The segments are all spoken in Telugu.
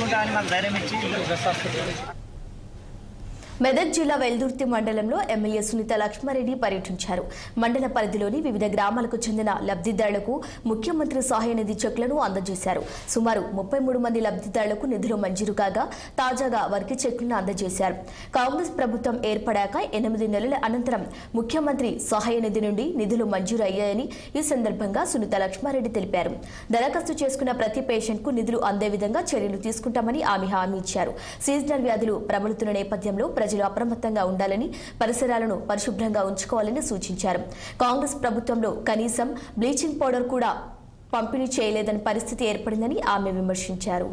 చూసుకుంటామని మాకు ధైర్యం ఇచ్చి బెస్ట్ హాస్పిటల్. మెదక్ జిల్లా వెల్దుర్తి మండలంలో ఎమ్మెల్యే సునీత లక్ష్మారెడ్డి పర్యటించారు. మండల పరిధిలోని వివిధ గ్రామాలకు చెందిన లబ్ధిదారులకు ముఖ్యమంత్రి సహాయ నిధి చెక్లను అందజేశారు. సుమారు 33 మంది లబ్ధిదారులకు నిధులు మంజూరు కాగా తాజాగా వారికి చెక్లను అందజేశారు. కాంగ్రెస్ ప్రభుత్వం ఏర్పడాక 8 నెలల అనంతరం ముఖ్యమంత్రి సహాయ నిధి నుండి నిధులు మంజూరు అయ్యాయని ఈ సందర్భంగా సునీత లక్ష్మారెడ్డి తెలిపారు. దరఖాస్తు చేసుకున్న ప్రతి పేషెంట్కు నిధులు అందే విధంగా చర్యలు తీసుకుంటామని ఆమె హామీ ఇచ్చారు. సీజనల్ వ్యాధులు ప్రబలుతున్న నేపథ్యంలో ప్రజలు అప్రమత్తంగా ఉండాలని, పరిసరాలను పరిశుభ్రంగా ఉంచుకోవాలని సూచించారు. కాంగ్రెస్ ప్రభుత్వంలో కనీసం బ్లీచింగ్ పౌడర్ కూడా పంపిణీ చేయలేదని పరిస్థితి ఏర్పడిందని ఆమె విమర్శించారు.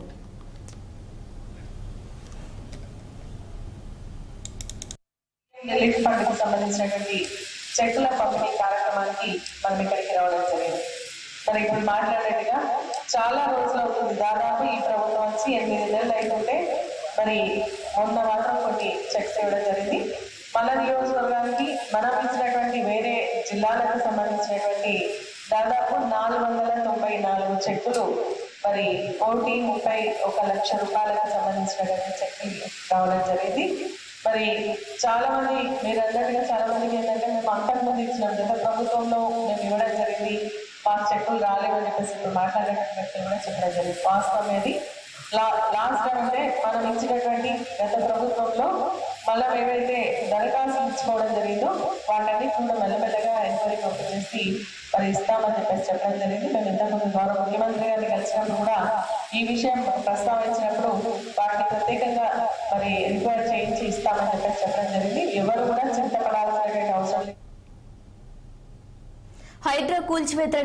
రిలీఫ్ ఫండ్ కు సంబంధించినటువంటి చెక్కుల పంపిణీ కార్యక్రమానికి మనం ఇక్కడికి రావడం జరిగింది. మరి ఇప్పుడు మాట్లాడేట్టుగా చాలా రోజులు అవుతుంది. దాదాపు ఈ ప్రభుత్వం వచ్చి 8 నెలలు అవుతుంటే మరి మొన్న మాత్రం కొన్ని చెక్స్ ఇవ్వడం జరిగింది. మన నియోజకవర్గానికి మనం ఇచ్చినటువంటి వేరే జిల్లాలకు సంబంధించినటువంటి దాదాపు 494 చెక్కులు మరి 1,31 లక్ష రూపాయలకు సంబంధించినటువంటి చెక్కులు రావడం జరిగింది. మరి చాలా మంది మీరు అన్నట్టుగా చాలా మందికి ఏంటంటే మేము అంతకుముందు ఇచ్చినాం, గత ప్రభుత్వంలో మేము ఇవ్వడం జరిగింది, మాకు చెక్కులు రాలేవని చెప్పేసి ఇప్పుడు మాట్లాడేటువంటి వ్యక్తులు కూడా చెప్పడం జరిగింది. వాస్తవం అనేది లాస్ట్ టైం అంటే మనం ఇచ్చినటువంటి గత ప్రభుత్వంలో మళ్ళీ ఏవైతే దరఖాస్తులు ఇచ్చుకోవడం జరిగిందో వాటన్ని కూడా మెల్లమెల్లగా ఎంక్వైరీకి ఓపెన్ చేసి మరి ఇస్తామని చెప్పేసి చెప్పడం జరిగింది. మేము ఇంతకుముందు గౌరవ ముఖ్యమంత్రి గారిని కలిసినప్పుడు కూడా ఈ విషయం ప్రస్తావించినప్పుడు వాటిని ప్రత్యేకంగా మరి ఎంక్వైరీ చేయించి ఇస్తామని చెప్పేసి చెప్పడం జరిగింది. ఎవరు కూడా చింతపడాల్సినటువంటి అవసరం లేదు. హైడ్రా కూల్చివేత